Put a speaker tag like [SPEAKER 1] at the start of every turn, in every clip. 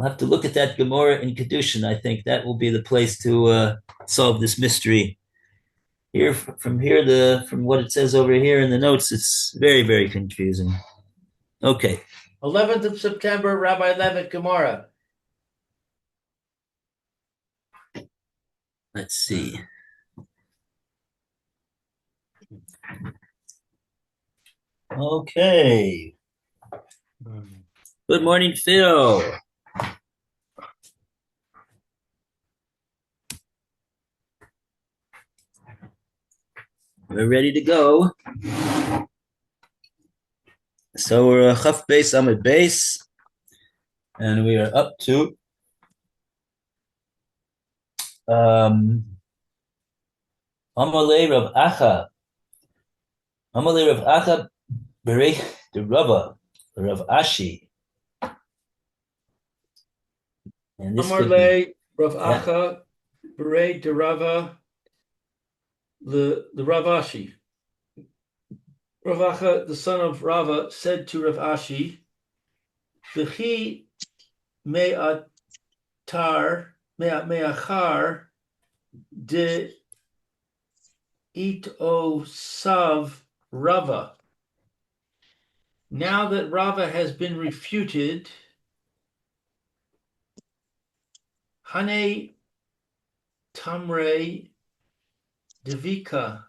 [SPEAKER 1] I'll have to look at that Gemora in Kedushin. I think that will be the place to solve this mystery. Here, from what it says over here in the notes, it's very, very confusing. Okay.
[SPEAKER 2] 11th of September, Rabbi Levitt, Gemora.
[SPEAKER 1] Let's see. Okay. Good morning, Phil. We're ready to go. So we're Chaf Beis Amid Beis, and we are up to Amalei Rav Acha. Amalei Rav Acha Berei de Rava, Rav Ashi. And this
[SPEAKER 2] Amalei Rav Acha Berei de Rava, the Rav Ashi. Rav Acha, the son of Rava, said to Rav Ashi, V'chi me'achar de ito sav Rava. Now that Rava has been refuted, Hane Tamre Devika.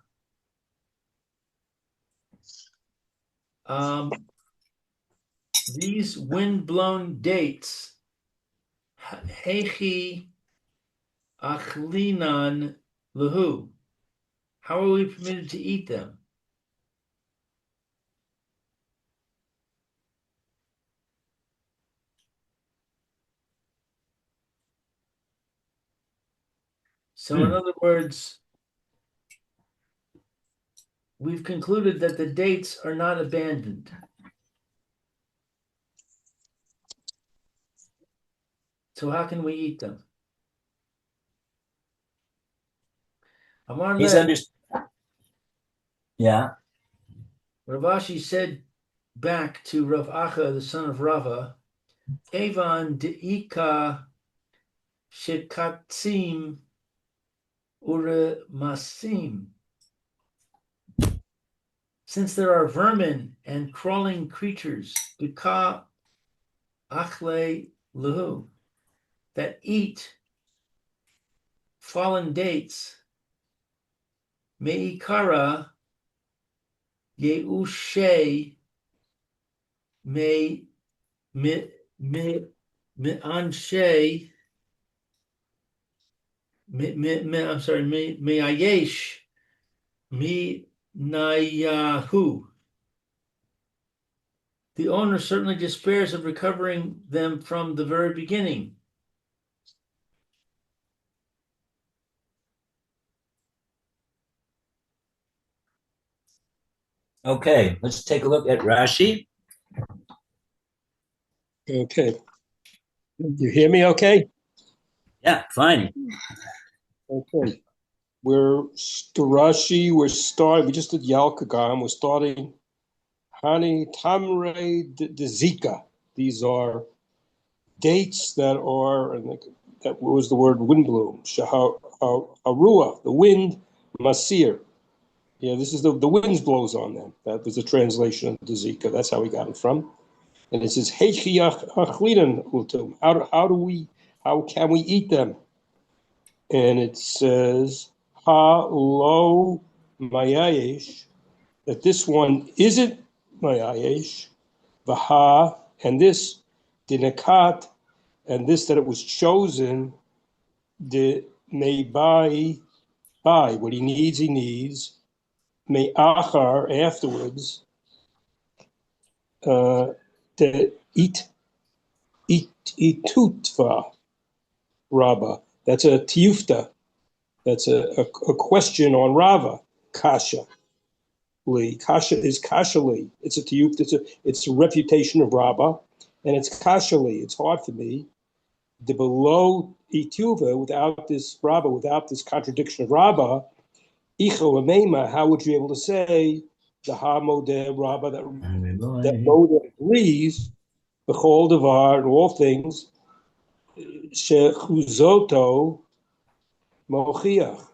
[SPEAKER 2] These wind-blown dates, Hechi Achlinan Lahu. How are we permitted to eat them? So in other words, we've concluded that the dates are not abandoned. So how can we eat them?
[SPEAKER 1] He's Yeah.
[SPEAKER 2] Rav Ashi said back to Rav Acha, the son of Rava, Evan deika shekatzim uremasim. Since there are vermin and crawling creatures, bika achle lehu, that eat fallen dates, meikara yeushe me anshe I'm sorry, meayesh me nayahu. The owner certainly despairs of recovering them from the very beginning.
[SPEAKER 1] Okay, let's take a look at Rashi.
[SPEAKER 3] Okay. You hear me okay?
[SPEAKER 1] Yeah, fine.
[SPEAKER 3] Okay. We just did Yalkagan. We're starting Hani Tamre de Zika. These are dates that are, that was the word windbloom. Arua, the wind, Masir. Yeah, this is the wind blows on them. That was the translation of the Zika. That's how we got it from. And it says, how can we eat them? And it says, ha lo mayayesh, that this one isn't mayayesh, vaha, and this dinakat, and this that it was chosen, the may buy, what he needs, may achar, afterwards, to itutva Rabba. That's a tiyufta. That's a question on Rava. Kasha. Kasha is kashali. It's a tiyufta. It's a refutation of Rabba, and it's kashali. It's hard for me. The below ituva, without this Rabba, without this contradiction of Rabba, icho amema, how would you be able to say the ha-modeh Rabba that Modeh agrees, the chol devar, and all things, shechuzoto mochiach,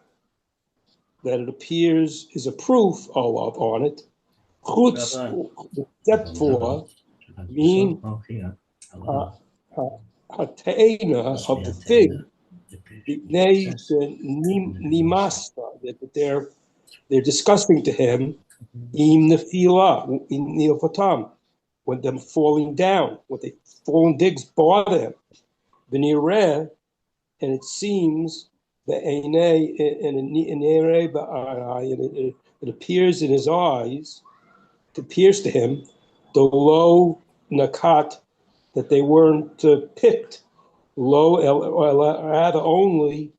[SPEAKER 3] that it appears is a proof on it. Chutz, except for mean hatena of the fig, nimasta, that they're discussing to him im nefila in neofatam, when them falling down, when they fallen digs bother him. V'nireh, and it seems the it appears in his eyes, to pierce to him, the low nakat, that they weren't picked, low rather only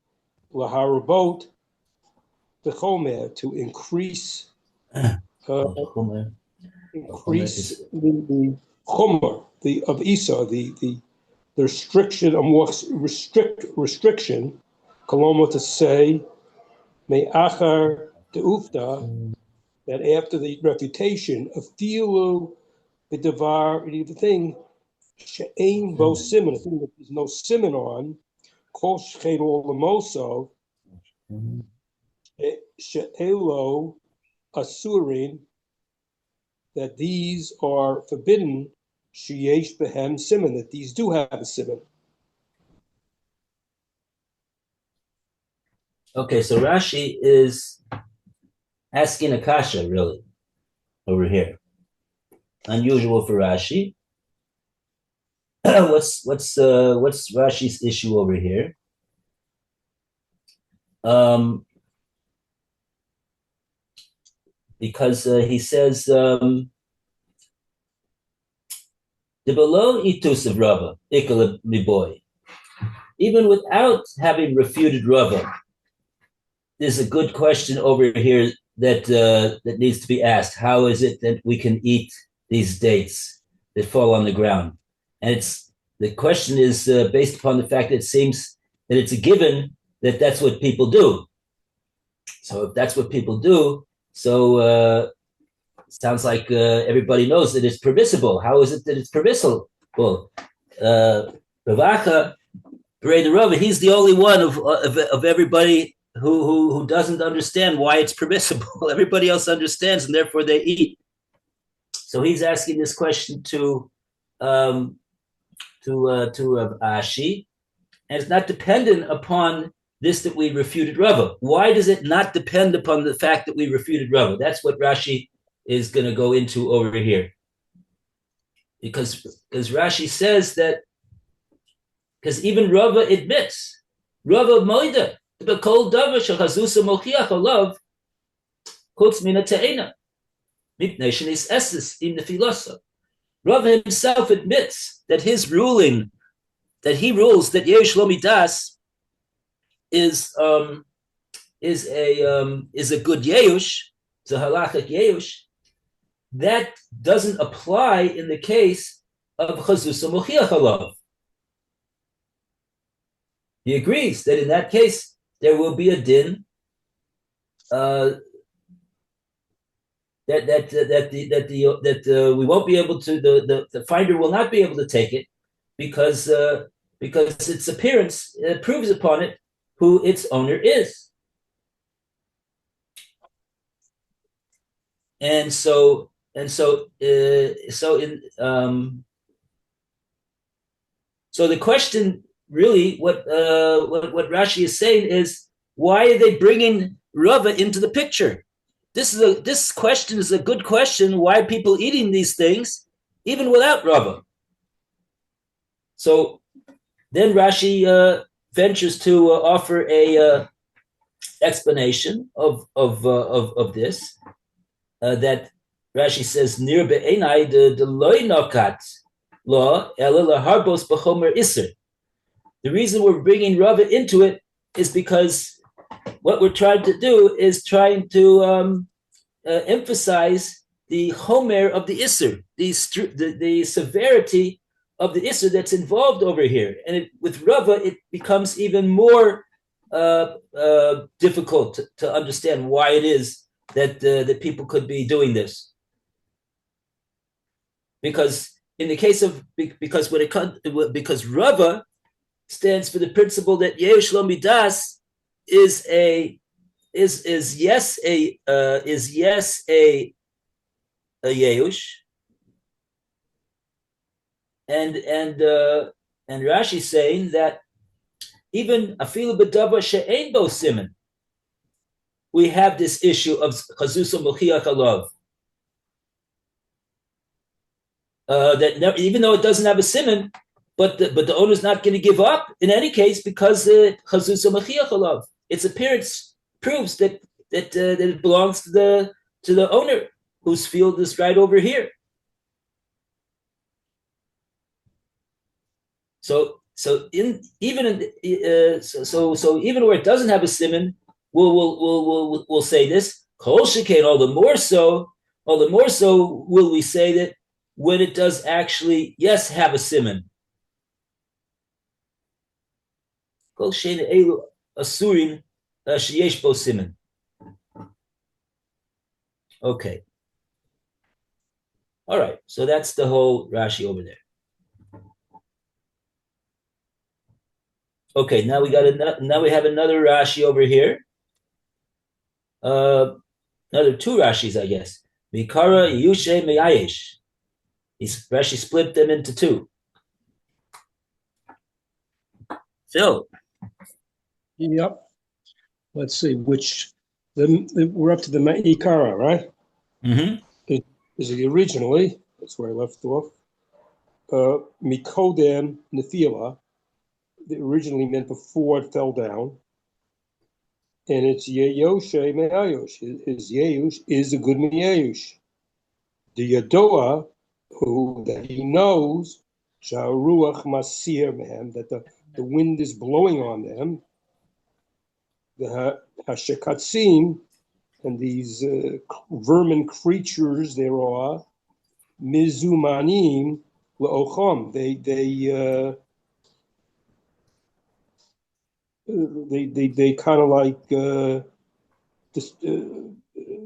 [SPEAKER 3] laharabot the chomer, to increase increase the chomer of Isa, the restriction, a more restriction, koloma, to say, me'achar de'ufta, that after the refutation of filu the devar, the thing she'ain bo simon, a thing that there's no simon on, kol shched olamoso, she'elo asurin, that these are forbidden, sheyesh behem simon, that these do have a simon.
[SPEAKER 1] Okay, so Rashi is asking a kasha, really, over here. Unusual for Rashi. What's Rashi's issue over here? Because he says the below itus of Rava, ikala miboy, even without having refuted Rava, there's a good question over here that that needs to be asked. How is it that we can eat these dates that fall on the ground? And the question is based upon the fact that it seems that it's a given that that's what people do. So if that's what people do, so sounds like everybody knows that it's permissible. How is it that it's permissible? Well, Bavacha, Rava, he's the only one of everybody who doesn't understand why it's permissible. Everybody else understands, and therefore they eat. So he's asking this question to Ashi, and it's not dependent upon this that we refuted Rava. Why does it not depend upon the fact that we refuted Rava? That's what Rashi is going to go into over here. Because Rashi says that, because even Rava admits, Rava moida, b'kol davar shechazusa mochiach alav, chutz mina te'ena, mipnei shenis eses im nefilasa. Rava himself admits that his ruling, that he rules that yesh lo midas is a good yeush, it's a halachic yeush. That doesn't apply in the case of chazusa mochiach alav. He agrees that in that case there will be a din that we won't be able to, the finder will not be able to take it because its appearance proves upon it who its owner is. So the question really, what Rashi is saying is, why are they bringing Rava into the picture? This question is a good question. Why are people eating these things even without Rava? So then Rashi ventures to offer a explanation of this. That Rashi says, "Nir be'enai de loy nokat law ela laharbos b'chomer iser." The reason we're bringing Rava into it is because what we're trying to do is trying to emphasize the chomer of the iser, the severity of the iser that's involved over here. And with Rava, it becomes even more difficult to understand why it is that people could be doing this. Because in the case of, because Rava stands for the principle that Yehush Lo Midas is yes a Yehush, and Rashi saying that even afilu b'davar she'ein bo siman, we have this issue of chazusa mochiach alav. That even though it doesn't have a siman, but the owner's not going to give up in any case because chazusa mochiach alav. Its appearance proves that it belongs to the owner whose field is right over here. So even where it doesn't have a siman, we'll say this. Kol shekain, all the more so will we say that when it does actually, yes, have a siman. Kol shein elu asurin sheyesh bo siman. Okay. All right. So that's the whole Rashi over there. Okay. Now we have another Rashi over here. Another two Rashis, I guess. Mikara Yushe Meyayesh. Rashi split them into two. Phil.
[SPEAKER 3] Yep. Let's see which. We're up to the Ikara, right?
[SPEAKER 1] Mm-hmm.
[SPEAKER 3] Is it originally? That's where I left off. Mikodem Nefila. Originally meant before it fell down. And it's Yeyoshe Me'ayush. His Yeyush is a good Me'ayush. The Yadoa, who that he knows, Sha'ruach Masir Mehem, that the wind is blowing on them. The Hashekatzim, and these vermin creatures there are, Mizumanim Le'ocham. They kind of like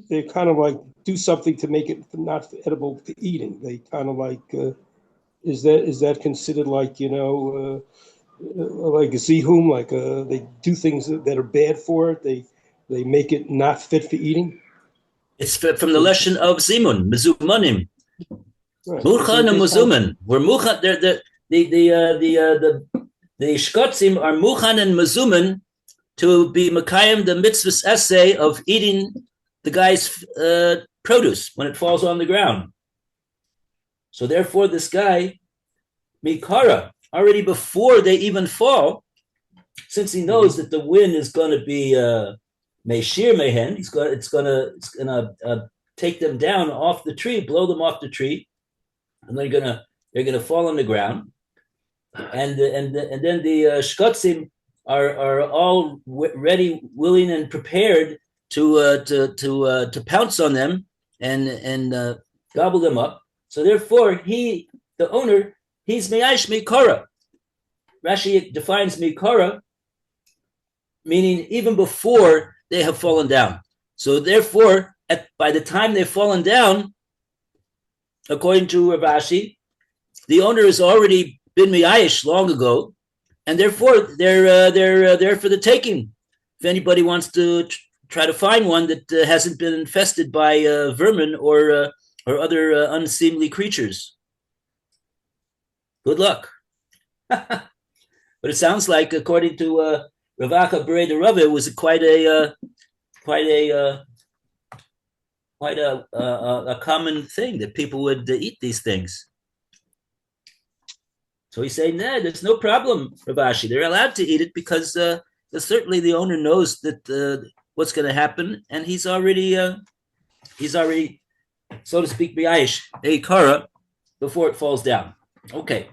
[SPEAKER 3] they kind of like do something to make it not edible to eating. They kind of like is that considered like like a zihum, like they do things that are bad for it. They make it not fit for eating.
[SPEAKER 1] It's from the lesson of Zimun, Mezumanim.
[SPEAKER 3] Right.
[SPEAKER 1] Muchan and Mezuman. We're Muchan. The Shkotzim are Muchan and Mezuman to be Makayim, the mitzvah's essay of eating the guy's produce when it falls on the ground. So therefore, this guy, Mikara, already before they even fall, since he knows that the wind is going to be Meshir Mehen, it's gonna take them down off the tree, blow them off the tree, and they're gonna fall on the ground. And then the Shkotzim are all ready, willing, and prepared to pounce on them and gobble them up. So therefore, the owner, he's Me'ash Mikara. Rashi defines Mikara, meaning even before they have fallen down. So therefore, by the time they've fallen down, according to Rashi, the owner has already been Me'ayish long ago, and therefore they're there for the taking. If anybody wants to try to find one that hasn't been infested by vermin or other unseemly creatures, good luck. But it sounds like, according to Ravaka Bereda Rava, it was quite a common thing that people would eat these things. So he's saying, nah, there's no problem, Ravashi. They're allowed to eat it because certainly the owner knows that what's going to happen, and he's already, so to speak, bi'aish, eikara, before it falls down. Okay.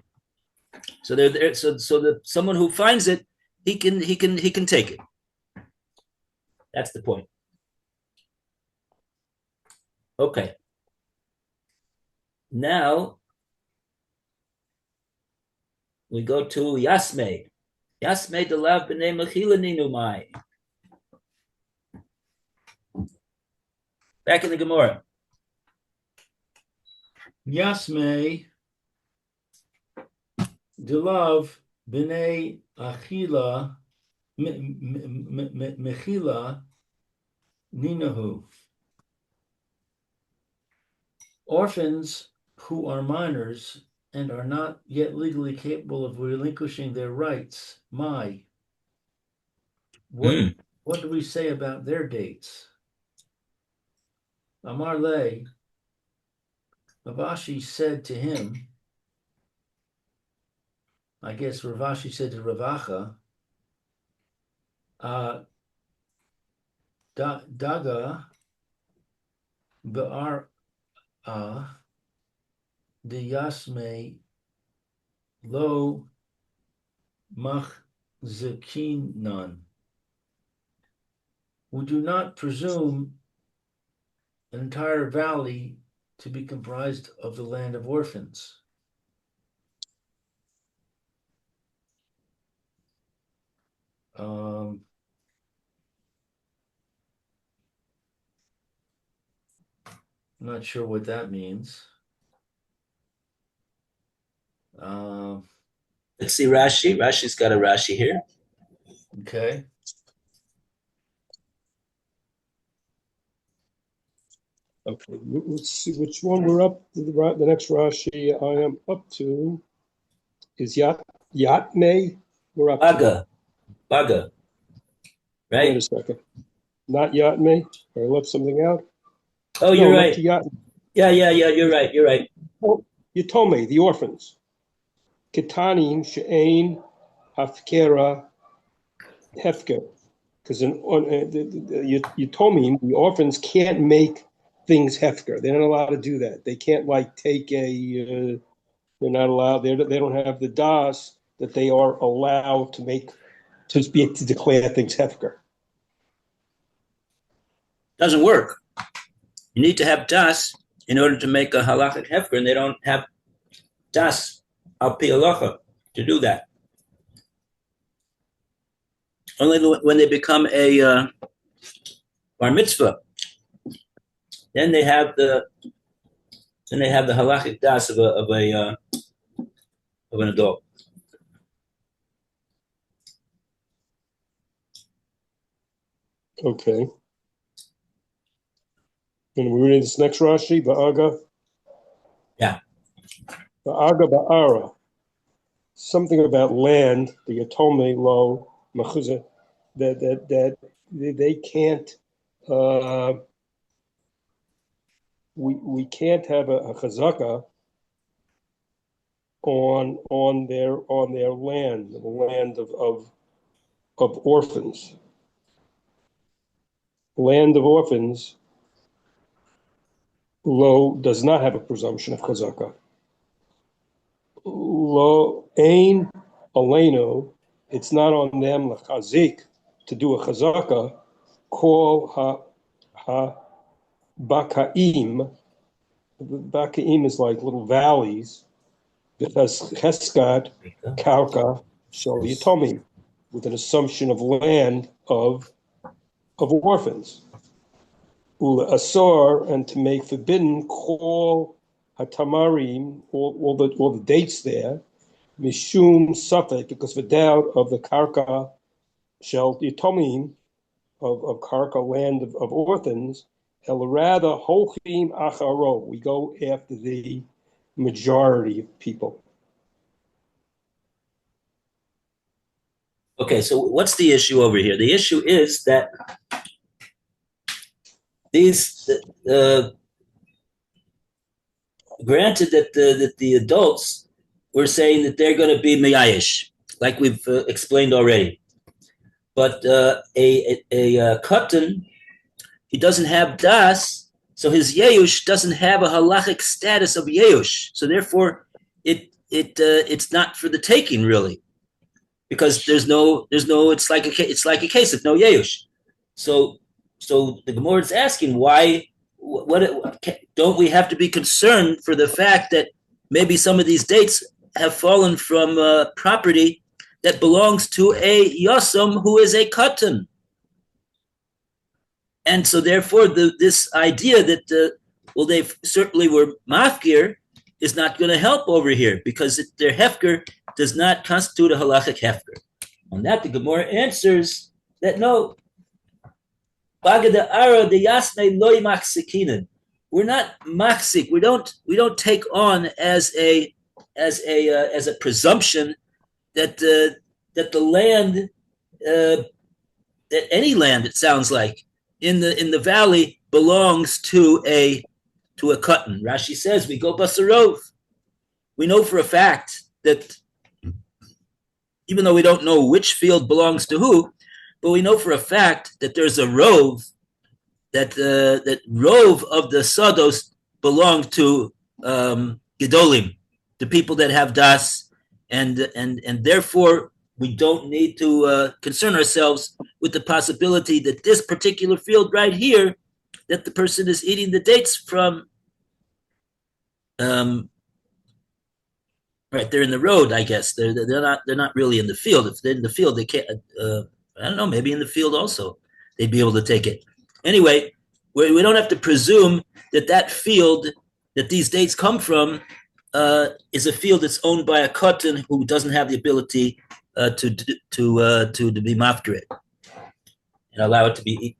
[SPEAKER 1] So they're there. So that someone who finds it, he can take it. That's the point. Okay. Now we go to Yasmei. Yasmei delav b'nei mechila ninu mai. Back in the Gemora.
[SPEAKER 2] Yasmei delav B'nei Achila Mechila Ninahu. Orphans who are minors and are not yet legally capable of relinquishing their rights. What do we say about their dates? Amar Le, Ravashi said to him, I guess Ravashi said to Ravacha, Daga Ba'ar de Yasme Lo Machzekinan. We do not presume an entire valley to be comprised of the land of orphans. I'm not sure what that means.
[SPEAKER 1] Let's see Rashi. Rashi's got a Rashi here.
[SPEAKER 2] Okay.
[SPEAKER 3] Okay, let's see which one we're up to. The next Rashi I am up to is Yatme. We're up to.
[SPEAKER 1] Baga, right?
[SPEAKER 3] Wait a second. Not Yatme. I left something out.
[SPEAKER 1] Oh, you're right.
[SPEAKER 3] Yeah,
[SPEAKER 1] you're right.
[SPEAKER 3] Oh, you told me, the orphans. Kitanim she'ein hafkera hefker. Because you told me the orphans can't make things hefker. They're not allowed to do that. They can't take a. They're not allowed. They don't have the das that they are allowed to make to declare things hefker.
[SPEAKER 1] Doesn't work. You need to have das in order to make a halachic hefker, and they don't have das al pi halacha to do that. Only when they become a bar mitzvah, then they have the halachic das of an adult.
[SPEAKER 3] Okay. And we're reading this next Rashi, Ba'aga.
[SPEAKER 1] Yeah.
[SPEAKER 3] Ba'aga Ba'ara. Something about land, the Yatome Lo Machuzah, that they can't. We can't have a chazaka on their land, the land of orphans. Land of orphans, Lo does not have a presumption of chazaka. Lo ein aleinu, it's not on them lachazik to do a chazaka. Kol ha bakaim. Bakaim is like little valleys, because cheskat karka shel yatomim, with an assumption of land of orphans. Ula asor, and to make forbidden kol hatamarim, all the dates there, mishum safek, because of the doubt of the karka shel yatomim, of karka, land of orphans. El rather holchim acharo, we go after the majority of people.
[SPEAKER 1] Okay, so what's the issue over here? The issue is that these, granted that the adults were saying that they're going to be meyayish, like we've explained already, but a katan, he doesn't have das, so his yeush doesn't have a halachic status of yeush. So therefore, it's not for the taking really, because there's no. It's like a case of no yeush. So the Gemora is asking why. What don't we have to be concerned for the fact that maybe some of these dates have fallen from property that belongs to a yosam who is a katan? And so therefore, this idea that, they certainly were mafkir, is not going to help over here because their hefker does not constitute a halachic hefker. On that, the Gemara answers that no, we're not maksik. We don't take on as a presumption that the land that any land, it sounds like, in the valley belongs to a cotton. Rashi says we go basarov. We know for a fact that even though we don't know which field belongs to who, but we know for a fact that there's a rove, that rove of the sados belong to gedolim, the people that have das, and therefore we don't need to concern ourselves with the possibility that this particular field right here, that the person is eating the dates from, right, they're in the road, I guess. They're not really in the field. If they're in the field, they can't. I don't know. Maybe in the field also, they'd be able to take it. Anyway, we don't have to presume that field that these dates come from is a field that's owned by a cotton who doesn't have the ability to be mafkir it and allow it to be eaten.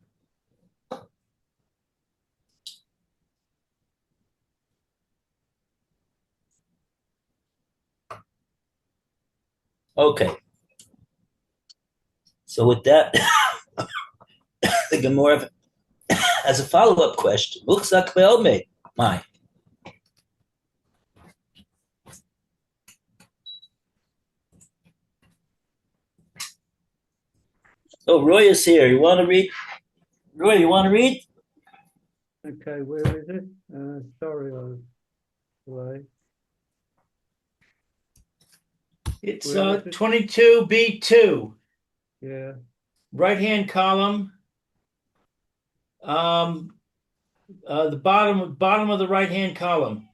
[SPEAKER 1] Okay. So with that, the Gemora has a follow-up question. Muchzak be'omed, my. Oh, Roy is here. You want to read? Roy, you want to read?
[SPEAKER 4] Okay, where is it? Sorry, I was away.
[SPEAKER 2] It's 22b2.
[SPEAKER 4] Yeah.
[SPEAKER 2] Right-hand column. The bottom of the right-hand column.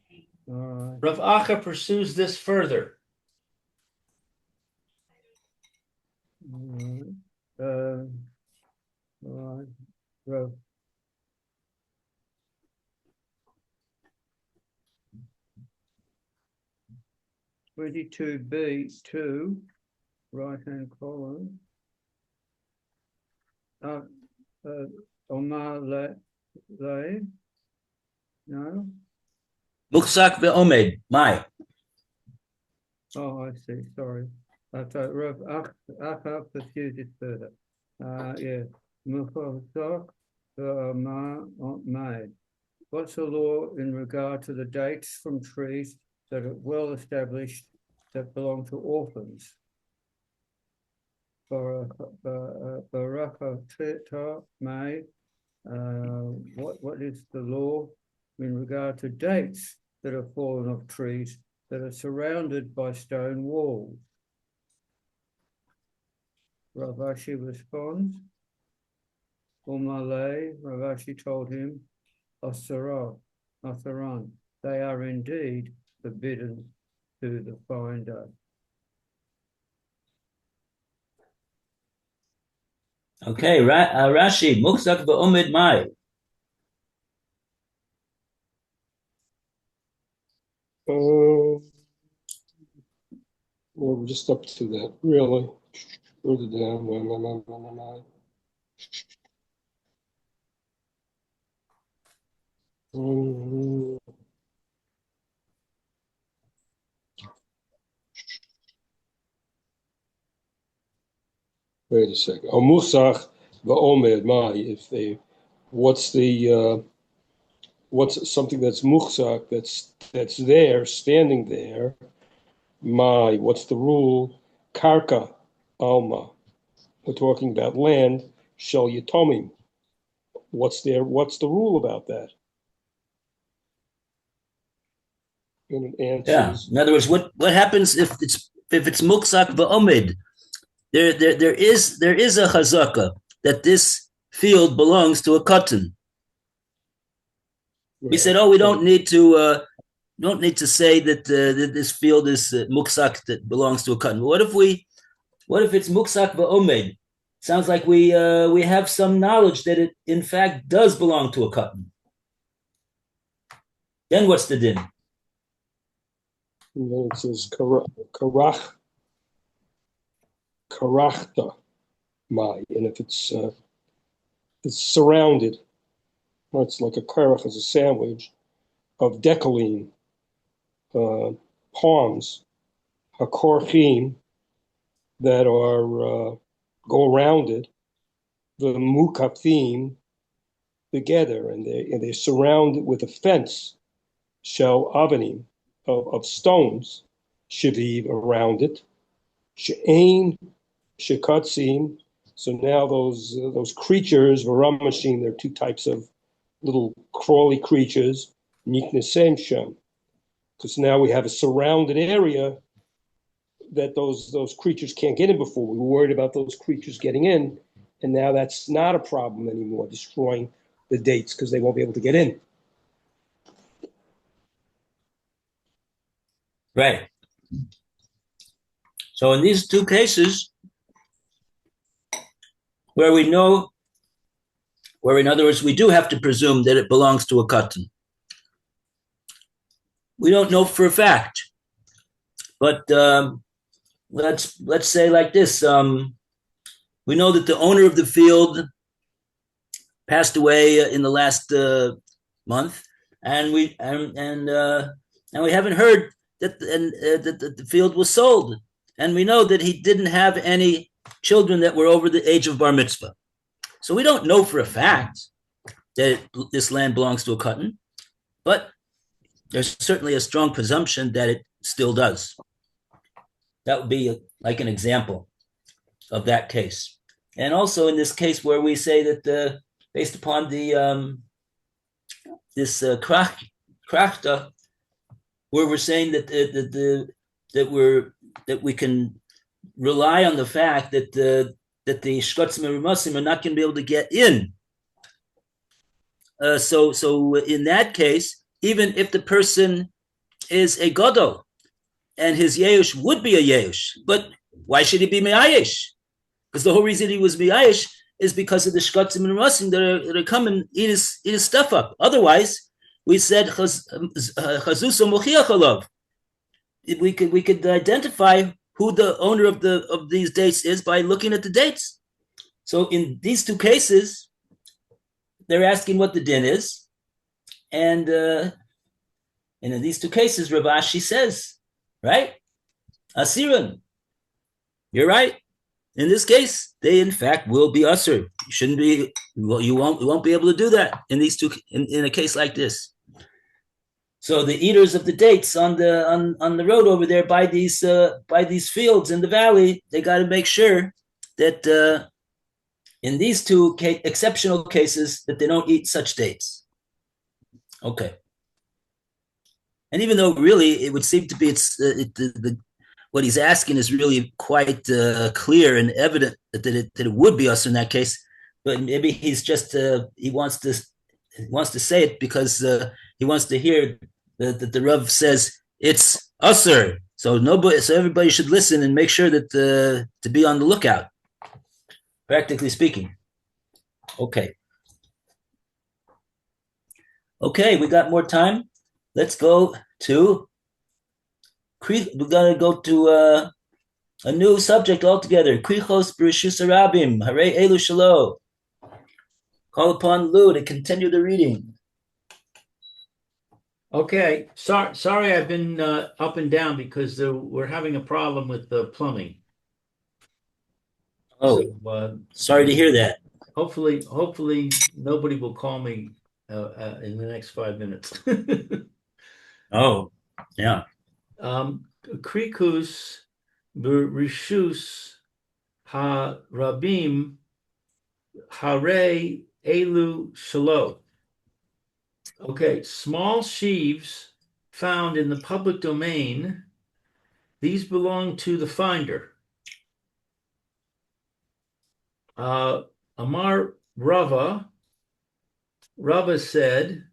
[SPEAKER 4] All right.
[SPEAKER 2] Rav Acha pursues this further.
[SPEAKER 4] All right. Well, 22b2, right-hand column. Omar Le, no?
[SPEAKER 1] Muchzak ve'omed, my.
[SPEAKER 4] Oh, I see. Sorry. I thought Rav Acha pursued it further. Yeah. Muchzak ve'omed. What's the law in regard to the dates from trees that are well established that belong to orphans? What is the law in regard to dates that are fallen off trees that are surrounded by stone walls? Rav Ashi responds, Umalei, Rav Ashi told him, Asaran, they are indeed forbidden to the finder.
[SPEAKER 1] Okay, Rashi, Muchzak ve'omed, my.
[SPEAKER 3] We're just up to that, really. Further down. No. Wait a second. Musach va'omed mai. If they, what's something that's muchzak that's there, standing there? Mai. What's the rule? Karka alma. We're talking about land. Shel yatomim. What's the rule about that? And it answers.
[SPEAKER 1] Yeah. In other words, what happens if it's muchzak ve'omed? There is a chazaka that this field belongs to a cotton.
[SPEAKER 3] Right.
[SPEAKER 1] We said, we don't need to say that this field is muchzak that belongs to a cotton. What if it's muchzak ve'omed? Sounds like we have some knowledge that it in fact does belong to a cotton. Then what's the din?
[SPEAKER 3] And then it says karachta mai, and if it's surrounded, or it's like a karach is a sandwich of decaline, palms, hakorchim, that are go around it, the mukafim together, and they're surrounded with a fence, shel avanim, of stones, shiviv around it, she'ain shekatzim. So now those creatures, varamashim, they're two types of little crawly creatures, niknesem shem, because now we have a surrounded area that those creatures can't get in before. We were worried about those creatures getting in, and now that's not a problem anymore, destroying the dates because they won't be able to get in.
[SPEAKER 1] Right. So in these two cases, where we know, where in other words, we do have to presume that it belongs to a katan. We don't know for a fact, but let's say like this: we know that the owner of the field passed away in the last month, and we haven't heard that that the field was sold, and we know that he didn't have any children that were over the age of bar mitzvah. So we don't know for a fact that this land belongs to a katan, but there's certainly a strong presumption that it still does. That would be like an example of that case. And also in this case where we say that based upon the this krachta, where we're saying that we can rely on the fact that the shkotzim and ramasim are not going to be able to get in. So in that case, even if the person is a gadol and his yeush would be a yeush, but why should he be me'ayesh? Because the whole reason he was me'ayesh is because of the shkotzim and ramasim that are coming and eat his stuff up. Otherwise, we said chazuso mochiach alav. We could identify who the owner of these dates is by looking at the dates. So in these two cases, they're asking what the din is, and in these two cases, Rav Ashi says, right, asiran, you're right. In this case, they in fact will be usher. You shouldn't be. Well, you won't be able to do that in these two in a case like this. So the eaters of the dates on the road over there by these fields in the valley, they got to make sure that in these two exceptional cases that they don't eat such dates. Okay. And even though really it would seem to be what he's asking is really quite clear and evident that it would be us in that case, but maybe he's just he wants to say it because he wants to hear that the Rav says it's usher. So everybody should listen and make sure that to be on the lookout. Practically speaking. Okay, we got more time. Let's go to. We're gonna go to a new subject altogether. Krichos b'rishus harabim harei elu shelo. Call upon Lou to continue the reading.
[SPEAKER 2] Okay, sorry, I've been up and down because we're having a problem with the plumbing.
[SPEAKER 1] Oh,
[SPEAKER 2] so,
[SPEAKER 1] sorry to hear that.
[SPEAKER 2] Hopefully, nobody will call me in the next 5 minutes.
[SPEAKER 1] Oh, yeah.
[SPEAKER 2] Krikus b'rishus harabim harei elu shelo. Okay, small sheaves found in the public domain, these belong to the finder. Amar Rava said,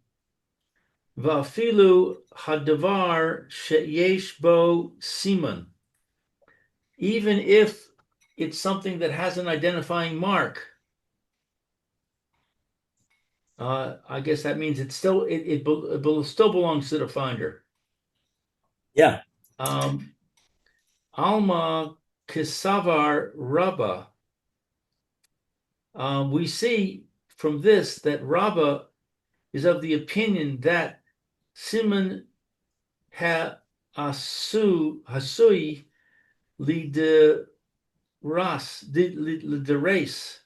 [SPEAKER 2] Vafilu hadavar sheyesh bo siman. Even if it's something that has an identifying mark, I guess that means it still belongs to the finder.
[SPEAKER 1] Yeah.
[SPEAKER 2] Alma Kisavar Rabba. We see from this that Rabba is of the opinion that Simon Hasui li de race,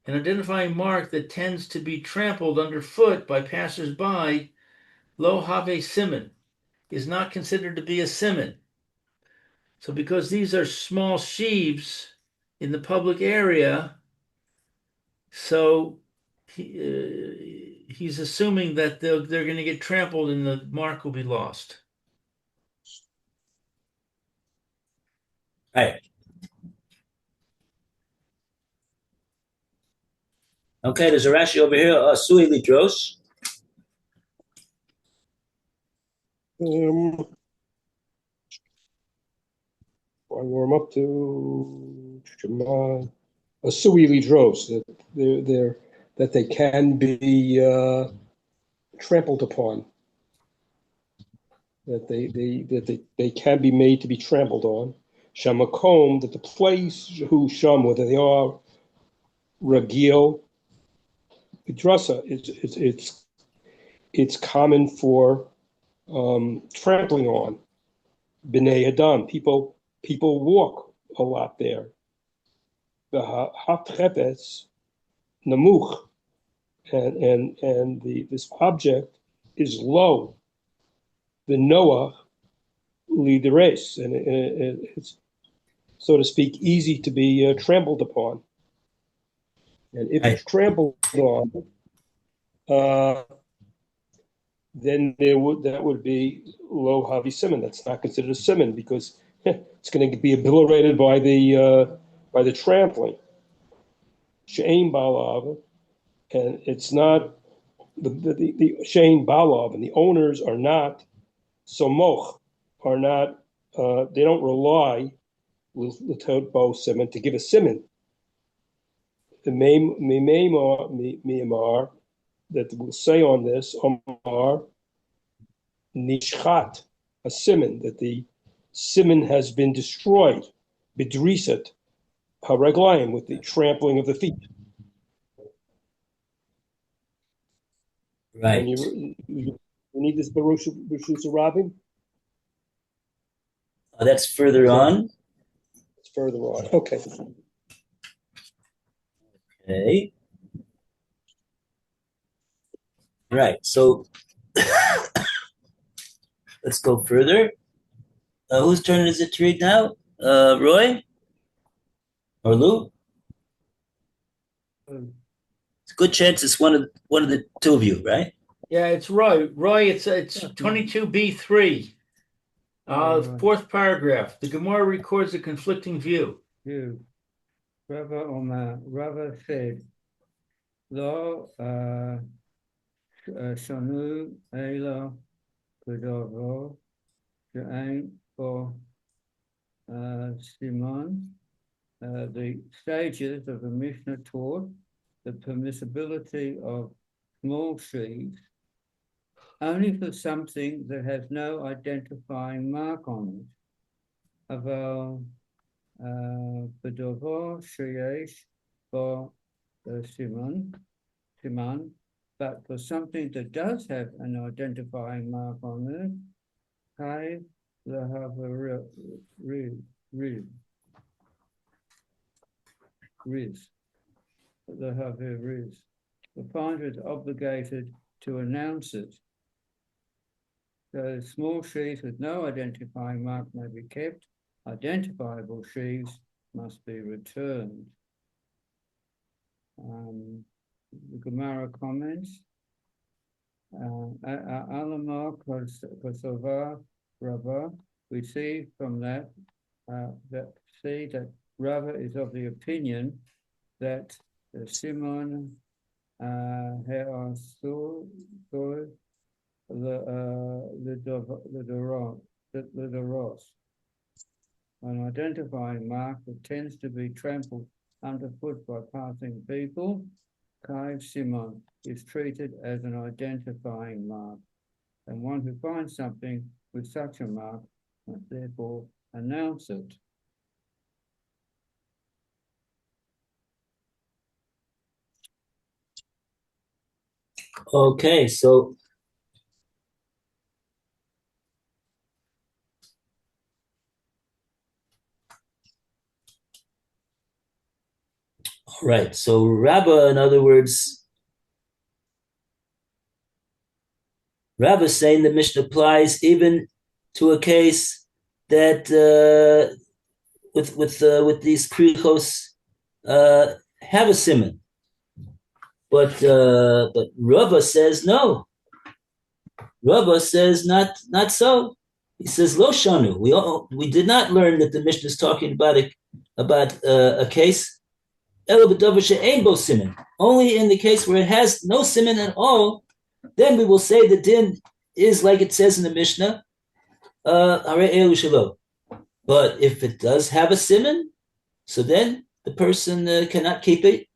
[SPEAKER 2] an identifying mark that tends to be trampled underfoot by passers-by, lo have simon, is not considered to be a simon. So because these are small sheaves in the public area, so he's assuming that they're going to get trampled and the mark will be lost.
[SPEAKER 1] Right. Okay, there's a Rashi over here, Sui Lidros.
[SPEAKER 3] I warm up to a sui lidros, that they can be trampled upon, that they can be made to be trampled on. Shamakom, that the place who sham, whether they are ragil, drasa, it's common for trampling on. B'nai Adam, people walk a lot there. The hatrepes namuch, and this object is low. The Noah lead the race, and it's, so to speak, easy to be trampled upon. And if it's trampled on, then that would be low havi simon. That's not considered a simon because it's going to be obliterated by the trampling. She'ein balav, and it's not the she'ein balav, and the owners are not somoch, are not they don't rely l'tod simon to give a simon. The mimar that will say on this Omar nishchat, a simon, that the simon has been destroyed, bidrisat haraglayim, with the trampling of the feet.
[SPEAKER 1] Right.
[SPEAKER 3] And you need this Baruch Rabin?
[SPEAKER 1] That's further on.
[SPEAKER 3] It's further on. Okay.
[SPEAKER 1] Okay. Right. So let's go further. Whose turn is it to read now? Roy or Lou? It's a good chance it's one of the two of you, right?
[SPEAKER 2] Yeah, it's Roy. Roy, it's 22b3. Fourth paragraph. The Gemara records a conflicting view.
[SPEAKER 4] Rava Omar, Rava said, Lo Shanu Ela Kedavo She'ain for Simon. The stages of the Mishnah taught the permissibility of small sheaves only for something that has no identifying mark on it. Aval Bedovo Sheyesh for Simon, but for something that does have an identifying mark on it, Kai Lahav Riz. The finder is obligated to announce it. So small sheaves with no identifying mark may be kept. Identifiable sheaves must be returned. The Gemara comments, Alama Kosova Rava, we see from that that Rava is of the opinion that Simon the Ross, an identifying mark that tends to be trampled underfoot by passing people, Kai Simon, is treated as an identifying mark, and one who finds something with such a mark must therefore announce it.
[SPEAKER 1] Okay, so all right. So Rabbah, in other words, Rabbah is saying the Mishnah applies even to a case that with these krichos have a simon, but Rava says no. Rava says not so. He says lo shanu. We did not learn that the Mishnah is talking about a case only in the case where it has no simon at all. Then we will say the din is like it says in the Mishnah. But if it does have a simon, so then the person cannot keep it.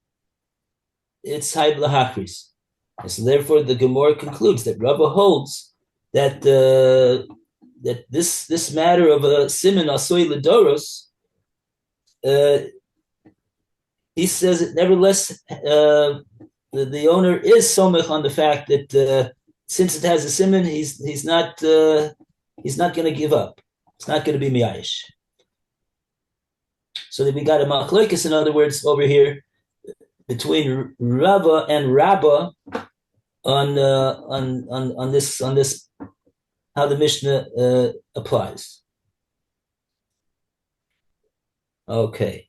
[SPEAKER 1] It's haib lahachris. And so therefore, the Gemora concludes that Rabbah holds that that this matter of a simon asoi ledoros, he says that nevertheless the owner is somech on the fact that since it has a simon, he's not going to give up. It's not going to be miyayish. So that we got a machlokes, in other words, over here between Rava and Rabbah on this how the Mishnah applies. Okay.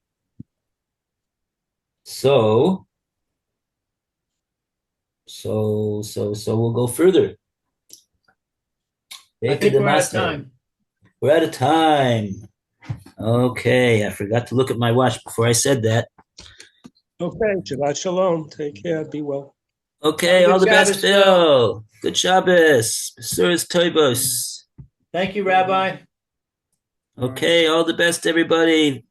[SPEAKER 1] So we'll go further.
[SPEAKER 2] I think we're out of time.
[SPEAKER 1] We're out of time. Okay, I forgot to look at my watch before I said that.
[SPEAKER 3] Okay, Shabbat Shalom. Take care. Be well.
[SPEAKER 1] Okay, all the best, Phil. Good Shabbos. Besuras Toivos.
[SPEAKER 2] Thank you, Rabbi.
[SPEAKER 1] Okay, all the best, everybody.